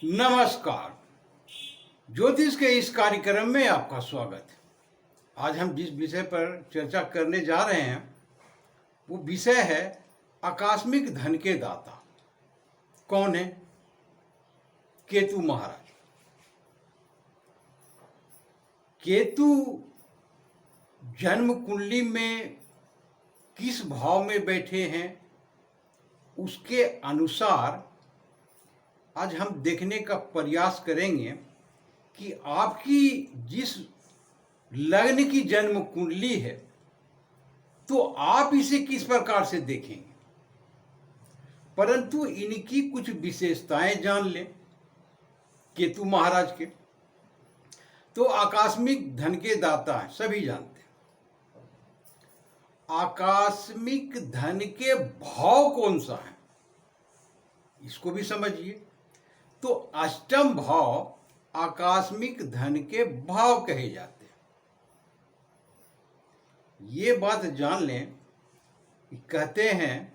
नमस्कार। ज्योतिष के इस कार्यक्रम में आपका स्वागत है। आज हम जिस विषय पर चर्चा करने जा रहे हैं वो विषय है आकस्मिक धन के दाता। कौन है? केतु महाराज। केतु जन्म कुंडली में किस भाव में बैठे हैं उसके अनुसार आज हम देखने का प्रयास करेंगे कि आपकी जिस लग्न की जन्म कुंडली है तो आप इसे किस प्रकार से देखेंगे, परंतु इनकी कुछ विशेषताएं जान लें केतु महाराज के। तो आकस्मिक धन के दाता हैं, सभी जानते हैं। आकस्मिक धन के भाव कौन सा है इसको भी समझिए। तो अष्टम भाव आकस्मिक धन के भाव कहे जाते हैं। ये बात जान लें कि कहते हैं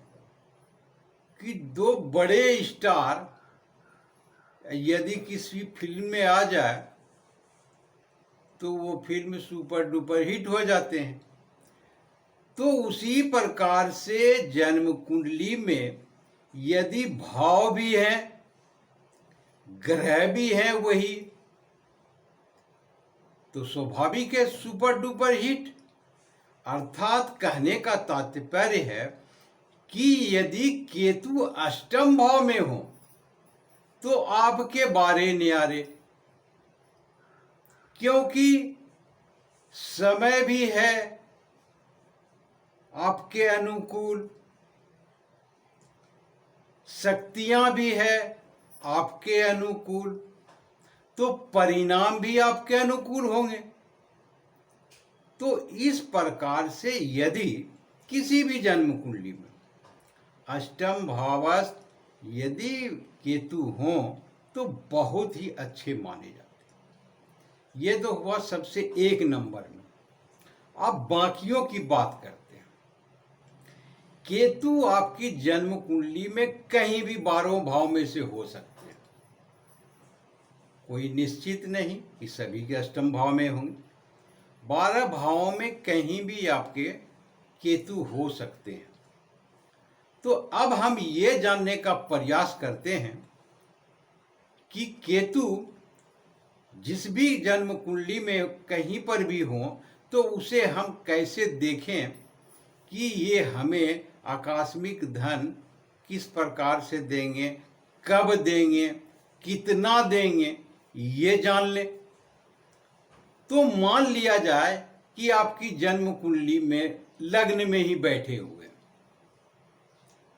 कि दो बड़े स्टार यदि किसी फिल्म में आ जाए तो वो फिल्म सुपर डुपर हिट हो जाते हैं। तो उसी प्रकार से जन्म कुंडली में यदि भाव भी है, ग्रह भी है वही, तो स्वाभाविक है सुपर डुपर हिट। अर्थात कहने का तात्पर्य है कि यदि केतु अष्टम भाव में हो तो आपके बारे न्यारे, क्योंकि समय भी है आपके अनुकूल, शक्तियां भी है आपके अनुकूल, तो परिणाम भी आपके अनुकूल होंगे। तो इस प्रकार से यदि किसी भी जन्म कुंडली में अष्टम भावस्थ यदि केतु हो तो बहुत ही अच्छे माने जाते हैं। ये तो हुआ सबसे एक नंबर में। अब बाकियों की बात करते हैं। केतु आपकी जन्म कुंडली में कहीं भी 12 भाव में से हो सकते हैं, कोई निश्चित नहीं कि सभी के अष्टम भाव में होंगे। 12 भावों में कहीं भी आपके केतु हो सकते हैं। तो अब हम ये जानने का प्रयास करते हैं कि केतु जिस भी जन्म कुंडली में कहीं पर भी हो तो उसे हम कैसे देखें कि ये हमें आकस्मिक धन किस प्रकार से देंगे, कब देंगे, कितना देंगे, ये जान लें। तो मान लिया जाए कि आपकी जन्म कुंडली में लग्न में ही बैठे हुए,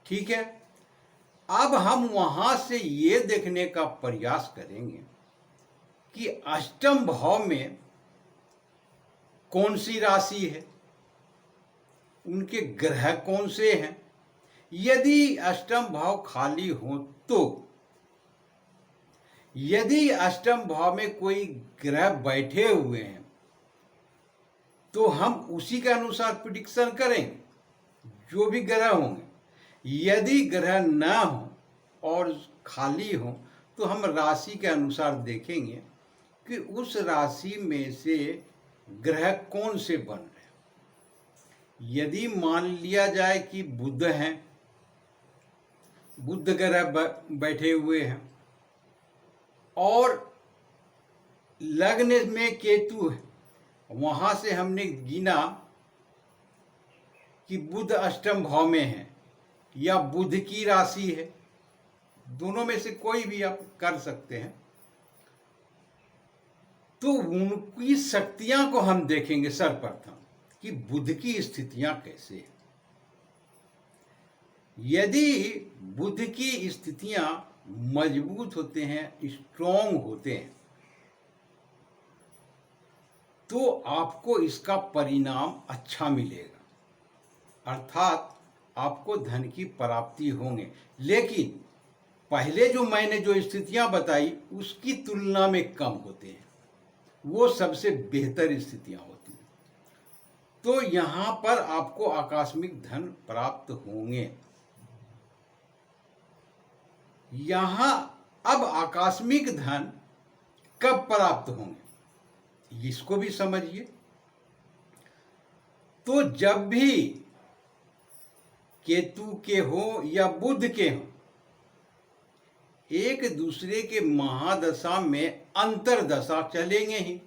ठीक है। अब हम वहां से ये देखने का प्रयास करेंगे कि अष्टम भाव में कौन सी राशि है, उनके ग्रह कौन से हैं। यदि अष्टम भाव खाली हो तो, यदि अष्टम भाव में कोई ग्रह बैठे हुए हैं तो हम उसी के अनुसार प्रिडिक्शन करेंगे जो भी ग्रह होंगे। यदि ग्रह ना हो और खाली हो तो हम राशि के अनुसार देखेंगे कि उस राशि में से ग्रह कौन से बन रहे हैं। यदि मान लिया जाए कि बुध हैं, बुध ग्रह बैठे हुए हैं और लग्न में केतु है, वहां से हमने गिना कि बुध अष्टम भाव में है या बुध की राशि है, दोनों में से कोई भी आप कर सकते हैं। तो उनकी शक्तियां को हम देखेंगे सर्वप्रथम कि बुध की स्थितियां कैसे हैं। यदि बुध की स्थितियां मजबूत होते हैं, स्ट्रॉन्ग होते हैं, तो आपको इसका परिणाम अच्छा मिलेगा, अर्थात आपको धन की प्राप्ति होंगे। लेकिन पहले जो मैंने जो स्थितियां बताई उसकी तुलना में कम होते हैं, वो सबसे बेहतर स्थितियां होती हैं। तो यहां पर आपको आकस्मिक धन प्राप्त होंगे। यहां अब आकस्मिक धन कब प्राप्त होंगे, इसको भी समझिए। तो जब भी केतु के हो या बुध के हो, एक दूसरे के महादशा में अंतरदशा चलेंगे ही,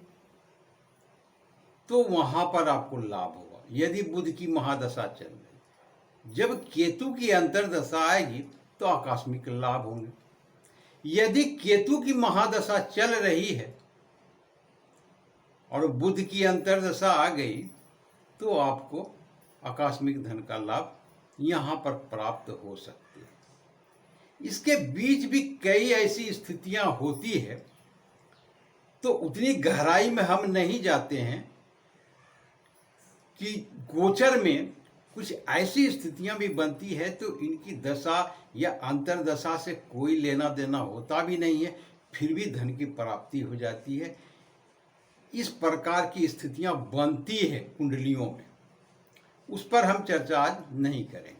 तो वहां पर आपको लाभ होगा। यदि बुध की महादशा चल रही, जब केतु की अंतरदशा आएगी तो आकस्मिक लाभ होंगे। यदि केतु की महादशा चल रही है और बुध की अंतरदशा आ गई, तो आपको आकस्मिक धन का लाभ यहां पर प्राप्त हो सकते हैं। इसके बीच भी कई ऐसी स्थितियां होती है, तो उतनी गहराई में हम नहीं जाते हैं कि गोचर में कुछ ऐसी स्थितियां भी बनती है तो इनकी दशा या अंतरदशा से कोई लेना देना होता भी नहीं है, फिर भी धन की प्राप्ति हो जाती है। इस प्रकार की स्थितियां बनती है कुंडलियों में, उस पर हम चर्चा आज नहीं करेंगे।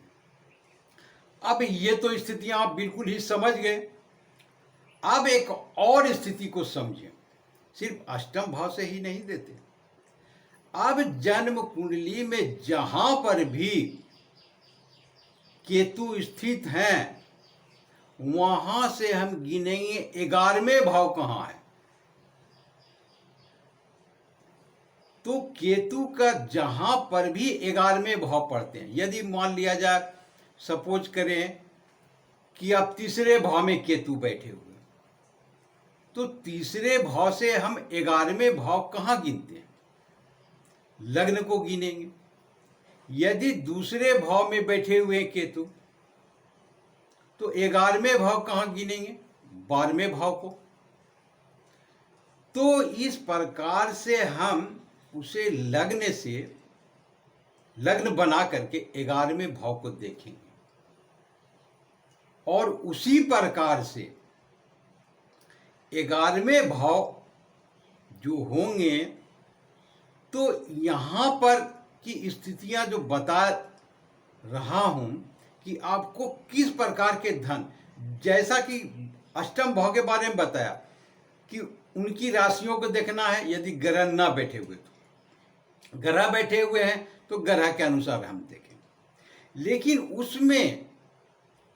अब ये तो स्थितियां आप बिल्कुल ही समझ गए। अब एक और स्थिति को समझें, सिर्फ अष्टम भाव से ही नहीं देते। अब जन्म कुंडली में जहां पर भी केतु स्थित हैं, वहां से हम गिनेंगे 11वें भाव कहां है। तो केतु का जहां पर भी 11वें भाव पड़ते हैं, यदि मान लिया जाए, सपोज करें कि आप तीसरे भाव में केतु बैठे हुए, तो तीसरे भाव से हम 11वें भाव कहां गिनते हैं, लग्न को गिनेंगे। यदि दूसरे भाव में बैठे हुए केतु, तो 11वें भाव कहां गिनेंगे, 12वें भाव को। तो इस प्रकार से हम उसे लग्न बना करके 11वें भाव को देखेंगे, और उसी प्रकार से 11वें भाव जो होंगे, तो यहां पर की स्थितियां जो बता रहा हूं कि आपको किस प्रकार के धन, जैसा कि अष्टम भाव के बारे में बताया कि उनकी राशियों को देखना है। यदि ग्रह ना बैठे हुए, तो ग्रह बैठे हुए हैं तो ग्रह के अनुसार हम देखें। लेकिन उसमें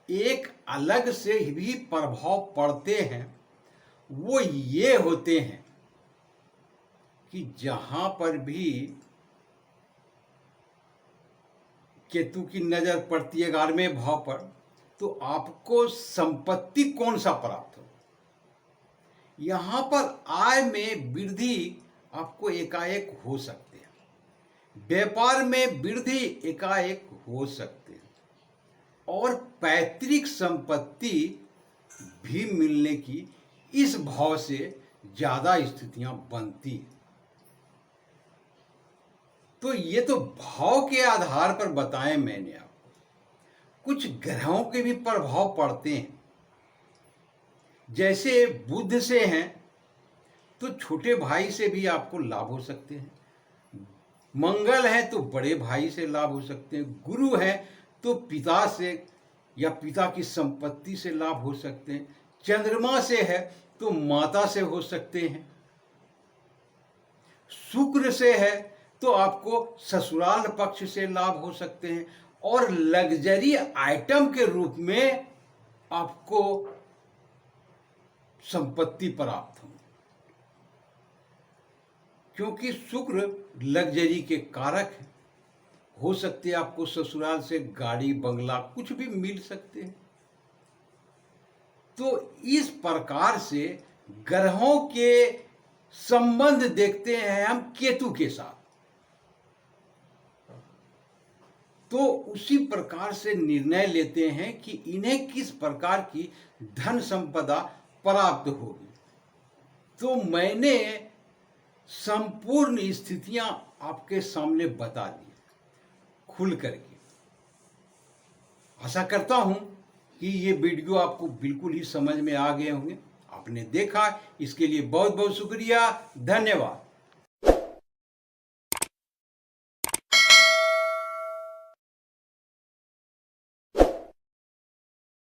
एक अलग से भी प्रभाव पड़ते हैं, वो ये होते हैं कि जहां पर भी केतु की नजर पड़ती है 11वें भाव पर, तो आपको संपत्ति कौन सा प्राप्त हो। यहां पर आय में वृद्धि आपको एकाएक हो सकती है, व्यापार में वृद्धि एकाएक हो सकती है, और पैतृक संपत्ति भी मिलने की इस भाव से ज्यादा स्थितियां बनती है। तो ये तो भाव के आधार पर बताएं मैंने आपको। कुछ ग्रहों के भी प्रभाव पड़ते हैं, जैसे बुध से हैं तो छोटे भाई से भी आपको लाभ हो सकते हैं, मंगल है तो बड़े भाई से लाभ हो सकते हैं, गुरु है तो पिता से या पिता की संपत्ति से लाभ हो सकते हैं, चंद्रमा से है तो माता से हो सकते हैं, शुक्र से है तो आपको ससुराल पक्ष से लाभ हो सकते हैं, और लग्जरी आइटम के रूप में आपको संपत्ति प्राप्त हो, क्योंकि शुक्र लग्जरी के कारक है। हो सकते हैं आपको ससुराल से गाड़ी बंगला कुछ भी मिल सकते हैं। तो इस प्रकार से ग्रहों के संबंध देखते हैं हम केतु के साथ, तो उसी प्रकार से निर्णय लेते हैं कि इन्हें किस प्रकार की धन संपदा प्राप्त होगी। तो मैंने संपूर्ण स्थितियां आपके सामने बता दी खुल करके। आशा करता हूं कि ये वीडियो आपको बिल्कुल ही समझ में आ गए होंगे। आपने देखा, इसके लिए बहुत बहुत शुक्रिया, धन्यवाद।